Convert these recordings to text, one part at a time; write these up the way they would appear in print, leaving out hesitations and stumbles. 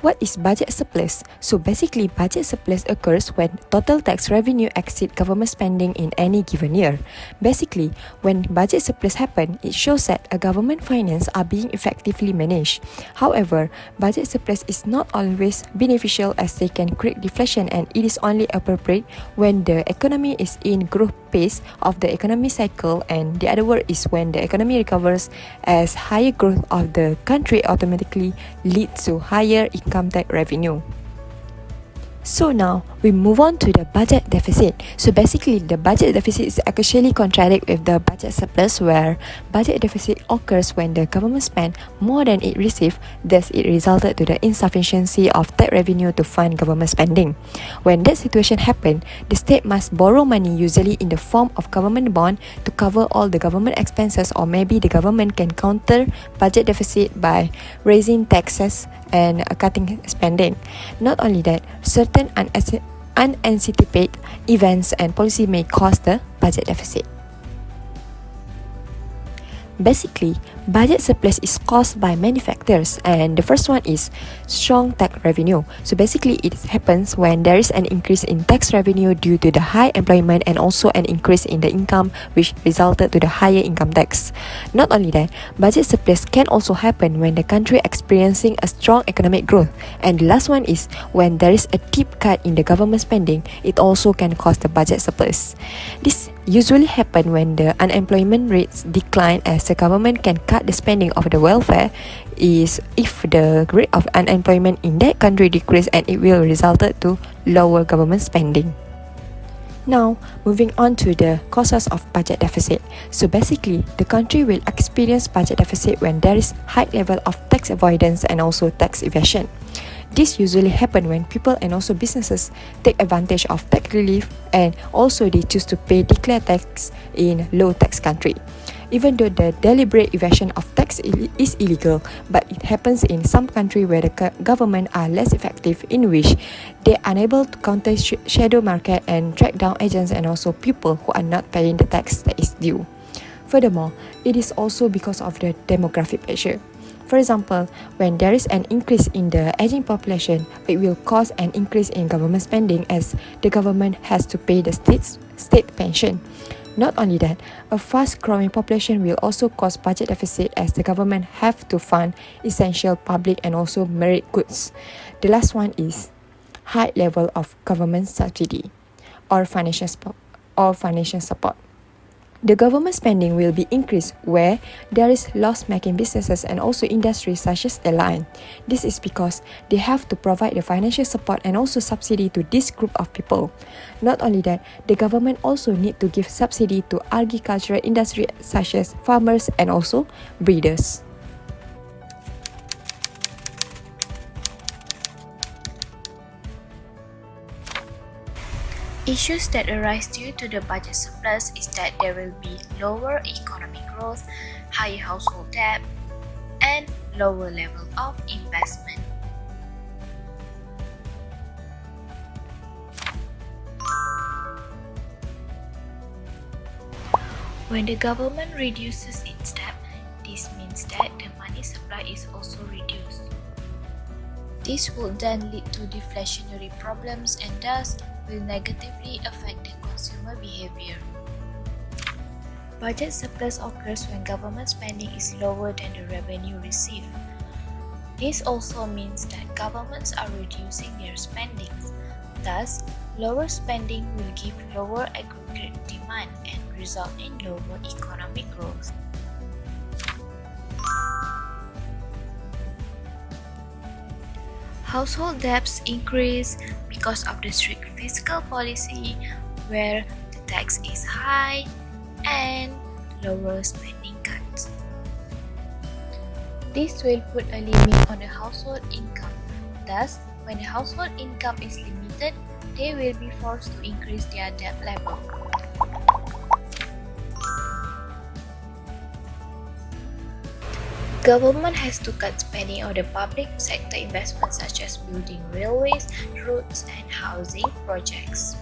What is budget surplus? So basically, budget surplus occurs when total tax revenue exceed government spending in any given year. Basically, when budget surplus happen, it shows that a government finance are being effectively managed. However, budget surplus is not always beneficial as they can create deflation, and it is only appropriate when the economy is in growth phase of the economic cycle, and the other word is when the economy recovers, as higher growth of the country automatically leads to higher income tax revenue. So now we move on to the budget deficit. So basically, the budget deficit is actually contradict with the budget surplus, where budget deficit occurs when the government spend more than it received, thus it resulted to the insufficiency of tax revenue to fund government spending. When that situation happens, the state must borrow money, usually in the form of government bond, to cover all the government expenses, or maybe the government can counter budget deficit by raising taxes and cutting spending. Not only that, certain unanticipated events and policy may cause the budget deficit. Basically, budget surplus is caused by many factors, and the first one is strong tax revenue. So basically, it happens when there is an increase in tax revenue due to the high employment and also an increase in the income, which resulted to the higher income tax. Not only that, budget surplus can also happen when the country experiencing a strong economic growth. And the last one is when there is a deep cut in the government spending, it also can cause the budget surplus. This usually happen when the unemployment rates decline, as the government can cut the spending of the welfare is if the rate of unemployment in that country decrease, and it will result to lower government spending. Now, moving on to the causes of budget deficit. So basically, the country will experience budget deficit when there is high level of tax avoidance and also tax evasion. This usually happen when people and also businesses take advantage of tax relief, and also they choose to pay declared tax in low tax country. Even though the deliberate evasion of tax is illegal, but it happens in some country where the government are less effective, in which they are unable to counter shadow market and track down agents and also people who are not paying the tax that is due. Furthermore, it is also because of the demographic pressure. For example, when there is an increase in the aging population, it will cause an increase in government spending, as the government has to pay the state pension. Not only that, a fast-growing population will also cause budget deficit, as the government have to fund essential public and also merit goods. The last one is high level of government subsidy or financial support. The government spending will be increased where there is loss-making businesses and also industries such as airline. This is because they have to provide the financial support and also subsidy to this group of people. Not only that, the government also need to give subsidy to agricultural industry such as farmers and also breeders. Issues that arise due to the budget surplus is that there will be lower economic growth, higher household debt, and lower level of investment. When the government reduces its debt, this means that the money supply is also reduced. This will then lead to deflationary problems and thus will negatively affect the consumer behavior. Budget surplus occurs when government spending is lower than the revenue received. This also means that governments are reducing their spendings. Thus, lower spending will give lower aggregate demand and result in lower economic growth. Household debts increase because of the strict fiscal policy, where the tax is high and lower spending cuts. This will put a limit on the household income. Thus, when the household income is limited, they will be forced to increase their debt level. Government has to cut spending on the public sector investments such as building railways, roads, and housing projects.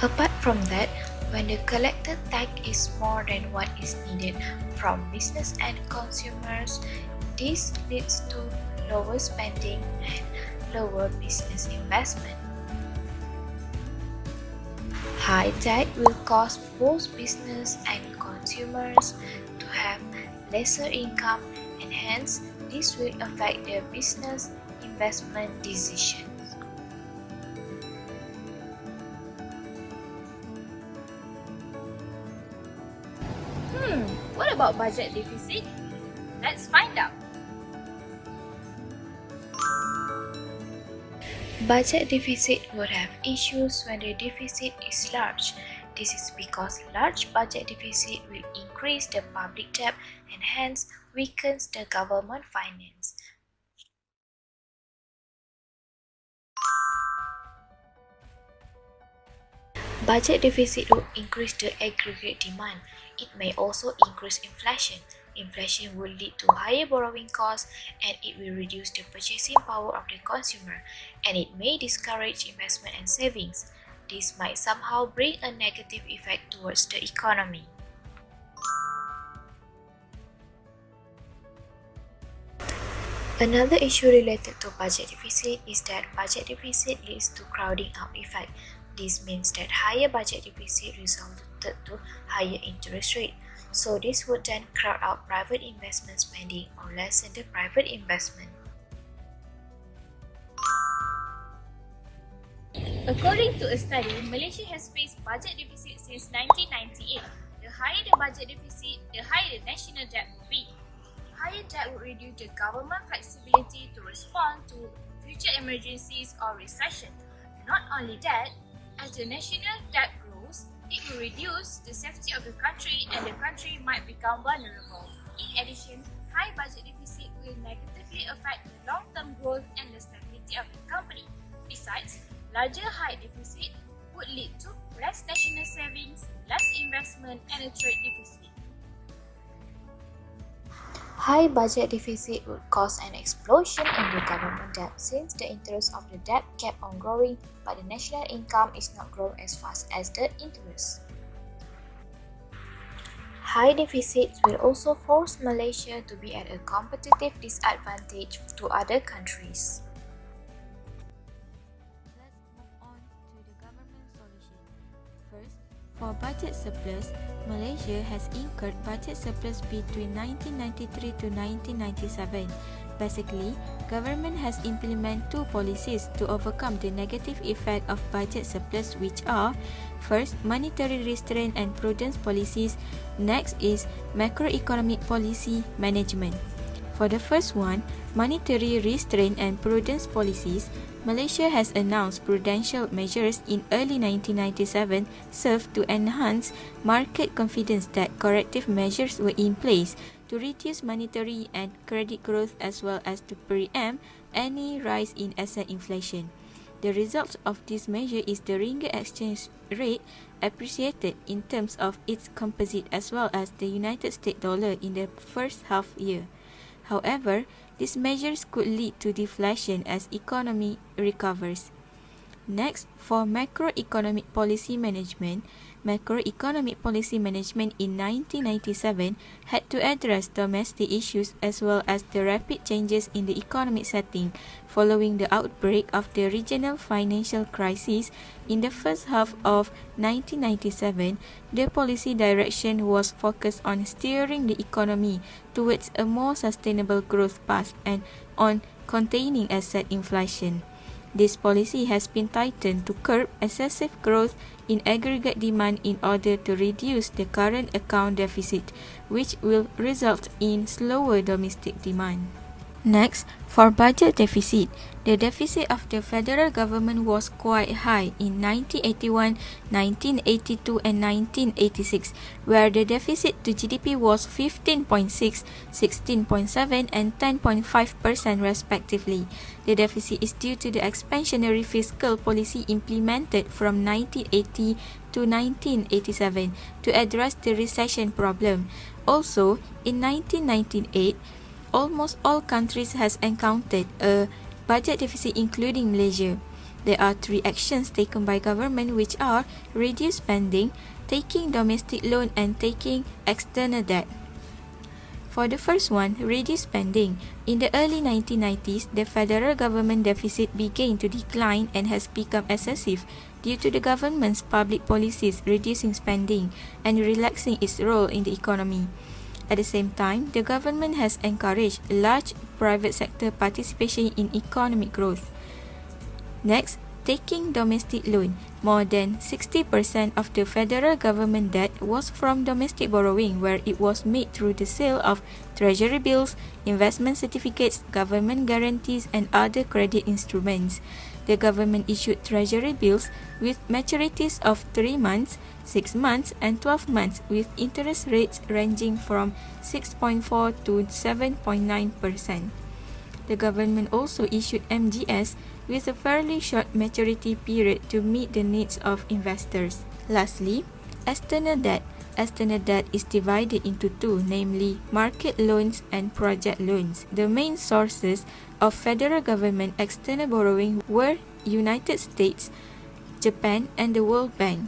Apart from that, when the collected tax is more than what is needed from business and consumers, this leads to lower spending and lower business investment. High debt will cause both business and consumers to have lesser income, and hence this will affect their business investment decisions. What about budget deficit? Let's find out. Budget deficit would have issues when the deficit is large. This is because large budget deficit will increase the public debt and hence weakens the government finance. Budget deficit will increase the aggregate demand. It may also increase inflation. Inflation will lead to higher borrowing costs and it will reduce the purchasing power of the consumer, and it may discourage investment and savings. This might somehow bring a negative effect towards the economy. Another issue related to budget deficit is that budget deficit leads to crowding out effect. This means that higher budget deficit resulted to higher interest rate. So this would then crowd out private investment spending or lessen the private investment. According to a study, Malaysia has faced budget deficit since 1998. The higher the budget deficit, the higher the national debt will be. Higher debt would reduce the government flexibility to respond to future emergencies or recession. Not only that, as the national debt grows, it will reduce the safety of the country and the country might become vulnerable. In addition, high budget deficit will negatively affect the long-term growth and the stability of the company. Besides, larger high deficit would lead to less national savings, less investment, and a trade deficit. High budget deficit would cause an explosion in the government debt since the interest of the debt kept on growing, but the national income is not growing as fast as the interest. High deficits will also force Malaysia to be at a competitive disadvantage to other countries. Let's move on to the government solution. First, for budget surplus, Malaysia has incurred budget surplus between 1993 to 1997. Basically, government has implemented two policies to overcome the negative effect of budget surplus, which are: first, monetary restraint and prudence policies. Next is macroeconomic policy management. For the first one, monetary restraint and prudence policies, Malaysia has announced prudential measures in early 1997 served to enhance market confidence that corrective measures were in place to reduce monetary and credit growth as well as to preempt any rise in asset inflation. The result of this measure is the ringgit exchange rate appreciated in terms of its composite as well as the United States dollar in the first half year. However, these measures could lead to deflation as economy recovers. Next, for macroeconomic policy management, in 1997 had to address domestic issues as well as the rapid changes in the economic setting following the outbreak of the regional financial crisis in the first half of 1997. The policy direction was focused on steering the economy towards a more sustainable growth path and on containing asset inflation. This policy has been tightened to curb excessive growth in aggregate demand in order to reduce the current account deficit, which will result in slower domestic demand. Next, for budget deficit, the deficit of the federal government was quite high in 1981, 1982 and 1986, where the deficit to GDP was 15.6, 16.7 and 10.5% respectively. The deficit is due to the expansionary fiscal policy implemented from 1980 to 1987 to address the recession problem. Also, in 1998, almost all countries has encountered a budget deficit including Malaysia. There are three actions taken by government which are reduce spending, taking domestic loan and taking external debt. For the first one, reduce spending. In the early 1990s, the federal government deficit began to decline and has become excessive due to the government's public policies reducing spending and relaxing its role in the economy. At the same time, the government has encouraged large private sector participation in economic growth. Next, taking domestic loan. More than 60% of the federal government debt was from domestic borrowing, where it was made through the sale of treasury bills, investment certificates, government guarantees, and other credit instruments. The government issued treasury bills with maturities of 3 months, 6 months, and 12 months, with interest rates ranging from 6.4 to 7.9%. The government also issued MGS with a fairly short maturity period to meet the needs of investors. Lastly, external debt. External debt is divided into two, namely market loans and project loans. The main sources of federal government external borrowing were United States, Japan, and the World Bank.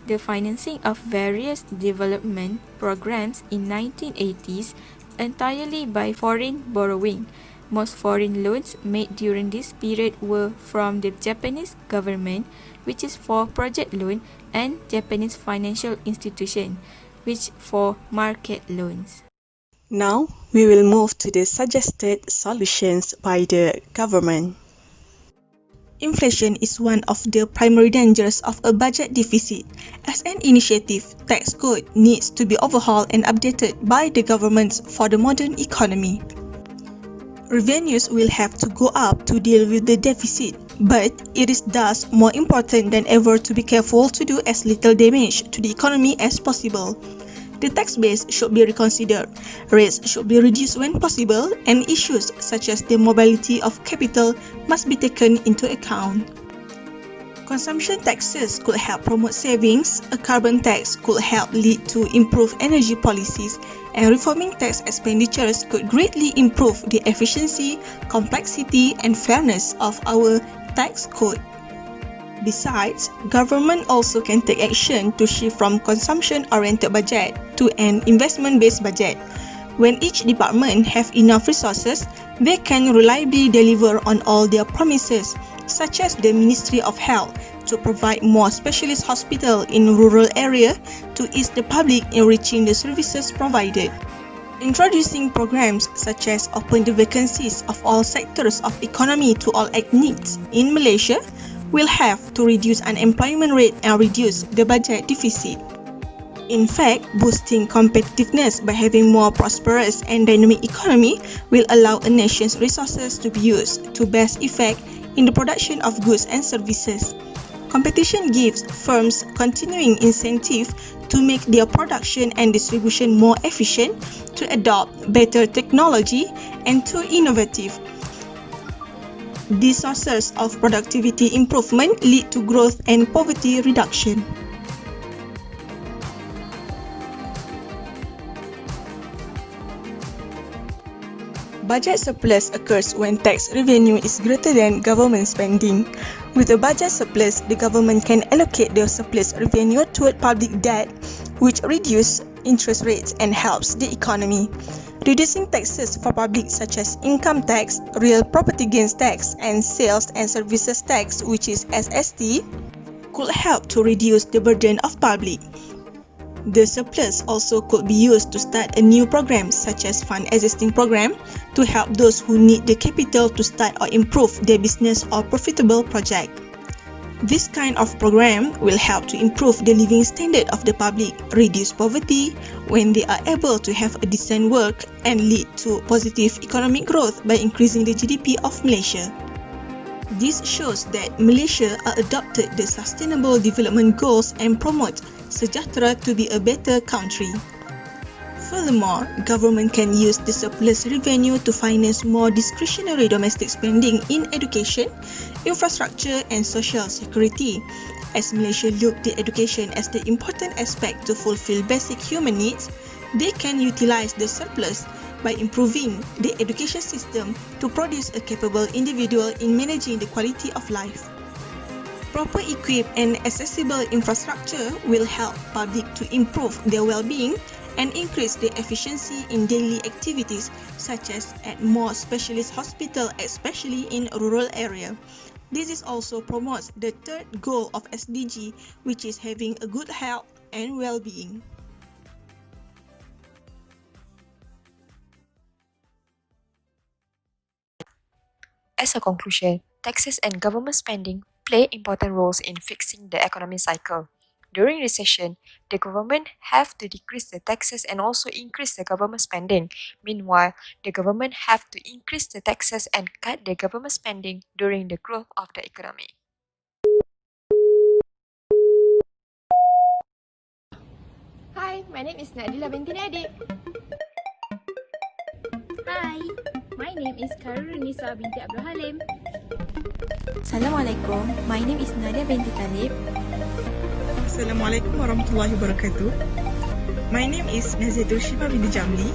The financing of various development programs in 1980s entirely by foreign borrowing. Most foreign loans made during this period were from the Japanese government, which is for project loan, and Japanese financial institution, which for market loans. Now, we will move to the suggested solutions by the government. Inflation is one of the primary dangers of a budget deficit. As an initiative, tax code needs to be overhauled and updated by the governments for the modern economy. Revenues will have to go up to deal with the deficit, but it is thus more important than ever to be careful to do as little damage to the economy as possible. The tax base should be reconsidered, rates should be reduced when possible, and issues such as the mobility of capital must be taken into account. Consumption taxes could help promote savings, a carbon tax could help lead to improved energy policies, and reforming tax expenditures could greatly improve the efficiency, complexity, and fairness of our tax code. Besides, government also can take action to shift from consumption-oriented budget to an investment-based budget. When each department have enough resources, they can reliably deliver on all their promises, such as the Ministry of Health to provide more specialist hospital in rural area to ease the public in reaching the services provided. Introducing programs such as open the vacancies of all sectors of economy to all ethnics in Malaysia will have to reduce unemployment rate and reduce the budget deficit. In fact, boosting competitiveness by having more prosperous and dynamic economy will allow a nation's resources to be used to best effect in the production of goods and services. Competition gives firms continuing incentive to make their production and distribution more efficient, to adopt better technology, and to innovative. These sources of productivity improvement lead to growth and poverty reduction. Budget surplus occurs when tax revenue is greater than government spending. With a budget surplus, the government can allocate the surplus revenue toward public debt, which reduces interest rates and helps the economy. Reducing taxes for public such as income tax, real property gains tax, and sales and services tax, which is SST, could help to reduce the burden of public. The surplus also could be used to start a new program such as fund existing program to help those who need the capital to start or improve their business or profitable project. This kind of program will help to improve the living standard of the public, reduce poverty when they are able to have a decent work, and lead to positive economic growth by increasing the GDP of Malaysia. This shows that Malaysia are adopted the Sustainable Development Goals and promote Sejahtera to be a better country. Furthermore, government can use the surplus revenue to finance more discretionary domestic spending in education, infrastructure, and social security. As Malaysia look at education as the important aspect to fulfill basic human needs, they can utilize the surplus by improving the education system to produce a capable individual in managing the quality of life. Proper equipped and accessible infrastructure will help public to improve their well-being and increase the efficiency in daily activities, such as at more specialist hospital, especially in rural area. This is also promotes the third goal of SDG, which is having a good health and well-being. As a conclusion, taxes and government spending play important roles in fixing the economic cycle. During recession, the government have to decrease the taxes and also increase the government spending. Meanwhile, the government have to increase the taxes and cut the government spending during the growth of the economy. Hi, my name is Nadiah binti Adib. Hi, my name is Khairunnisa binti Abd Halim. Assalamualaikum, my name is Nadiah binti Talib. Assalamualaikum warahmatullahi wabarakatuh. My name is Nazihatul Shima binti Jamli.